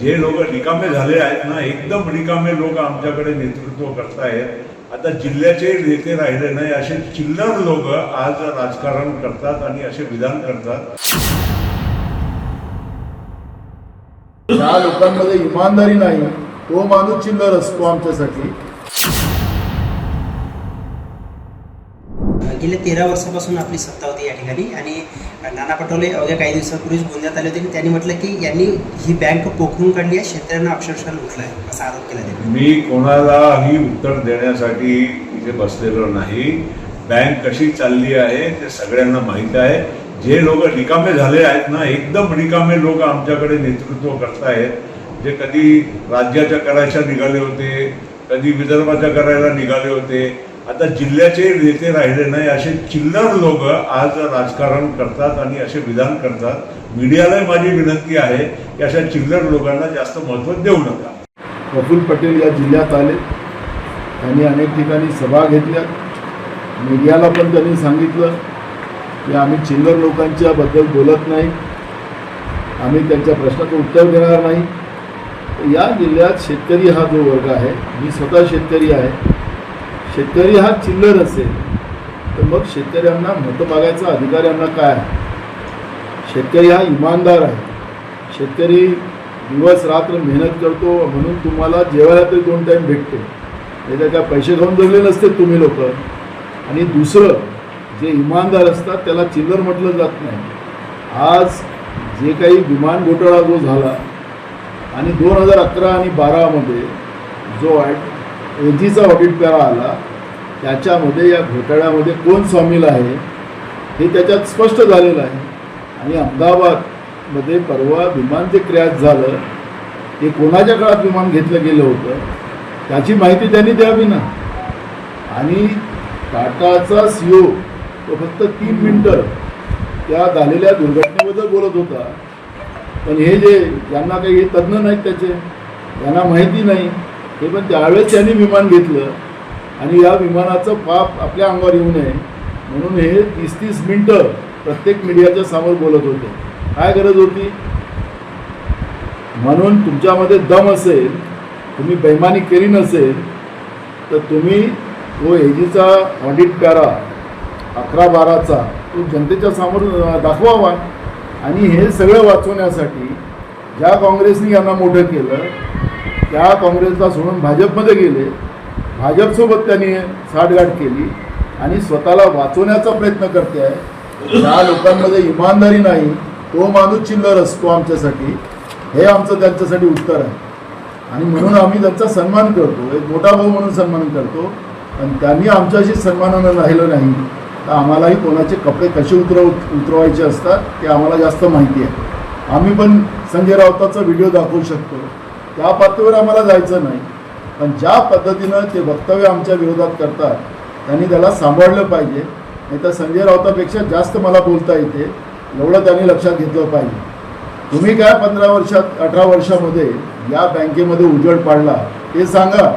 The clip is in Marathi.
जे लोक रिकामे झाले आहेत ना, एकदम रिकामे लोक आमच्याकडे नेतृत्व करतायत। आता जिल्ह्याचे नेते राहिले नाही असे चिल्लर लोक आज राजकारण करतात आणि असे विधान करतात। ज्या लोकांमध्ये इमानदारी नाही तो माणूस चिल्लर असतो आमच्यासाठी। गेल्या 13 वर्षापासून आपली सत्ता होती या ठिकाणी आणि नाना पटोले अवघ्या काही दिवसापूर्वीच गोंदियात आले होते आणि त्यांनी म्हटलं की यांनी ही बँक पोखरून काढली आहे, शेतकऱ्यांना अक्षरशः लुटलं आहे असा आरोप केला त्यांनी। मी कोणालाही उत्तर देण्यासाठी इथे बसलेलो नाही। बँक कशी चालली आहे ते सगळ्यांना माहीत आहे। जे लोक रिकामे झाले आहेत ना, एकदम रिकामे लोक आमच्याकडे नेतृत्व करतायत। जे कधी राज्याच्या करायच्या निघाले होते, कधी विदर्भाच्या करायला निघाले होते, आता जिल्ह्याचे नेते राहिले नाही असे चिल्लर लोक आज राजकारण करतात आणि असे विधान करतात। मीडियालाही माझी विनंती आहे की अशा चिल्लर लोकांना जास्त महत्त्व देऊ नका। प्रफुल्ल पटेल या जिल्ह्यात आले, त्यांनी अनेक ठिकाणी सभा घेतल्या। मीडियाला पण त्यांनी सांगितलं की आम्ही चिल्लर लोकांच्या बद्दल बोलत नाही, आम्ही त्यांच्या प्रश्नाचं उत्तर देणार नाही। या जिल्ह्यात शेतकरी हा जो वर्ग आहे, मी स्वतः शेतकरी आहे, शेतकरी हा चिल्लर असेल तर मग शेतकऱ्यांना मतं मागायचा अधिकार यांना काय आहे? शेतकरी हा इमानदार आहे। शेतकरी दिवस रात्र मेहनत करतो म्हणून तुम्हाला जेवायला तरी 2 टाईम भेटते, त्याच्या काय पैसे खाऊन जगले नसते तुम्ही लोक। आणि दुसरं, जे इमानदार असतात त्याला चिल्लर म्हटलं जात नाही। आज जे काही विमान घोटाळा जो झाला आणि 2011 आणि 12मध्ये जो एजीचा ऑडिट करा आला, त्याच्यामध्ये या घोटाळ्यामध्ये कोण सामील आहे हे त्याच्यात स्पष्ट झालेलं आहे। आणि अहमदाबादमध्ये परवा विमान जे क्रॅश झालं ते कोणाच्या काळात विमान घेतलं गेलं होतं त्याची माहिती त्यांनी द्यावी ना। आणि टाटाचा CEO तो फक्त 3 मिनटं त्या झालेल्या दुर्घटनेबद्दल बोलत होता, पण हे जे ज्यांना काही तज्ज्ञ नाहीत त्याचे, त्यांना माहिती नाही हे, पण त्यावेळेस त्यांनी विमान घेतलं आणि या विमानाचं पाप आपल्या अंगावर येऊ नये म्हणून हे 30-30 मिनटं प्रत्येक मीडियाच्या समोर बोलत होते। काय गरज होती? म्हणून तुमच्यामध्ये दम असेल, तुम्ही बेईमानी केली नसेल तर तुम्ही तो एजीचा ऑडिट करा 11-12चा तो जनतेच्या समोर दाखवावा। आणि हे सगळं वाचवण्यासाठी ज्या काँग्रेसने यांना मोठं केलं त्या काँग्रेसला सोडून भाजपमध्ये गेले, भाजपसोबत त्यांनी साठगाठ केली आणि स्वतःला वाचवण्याचा प्रयत्न करते आहे। ज्या लोकांमध्ये इमानदारी नाही तो माणूस चिल्लर असतो आमच्यासाठी, हे आमचं त्यांच्यासाठी उत्तर आहे। आणि म्हणून आम्ही त्यांचा सन्मान करतो, एक मोठा भाऊ म्हणून सन्मान करतो। पण त्यांनी आमच्याशी सन्मानानं राहिलं नाही तर आम्हालाही कोणाचे कपडे कसे उतरवायचे असतात ते आम्हाला जास्त माहिती आहे। आम्ही पण संजय राऊताचा व्हिडिओ दाखवू शकतो, त्या पातळीवर आम्हाला जायचं नाही। पण ज्या पद्धतीनं ते वक्तव्य आमच्या विरोधात करतात त्यांनी त्याला सांभाळलं पाहिजे, नाही तर संजय राऊतापेक्षा जास्त मला बोलता येते एवढं त्यांनी लक्षात घेतलं पाहिजे। तुम्ही काय 15 वर्षात 18 वर्षामध्ये या बँकेमध्ये उजेड पाडला ते सांगा।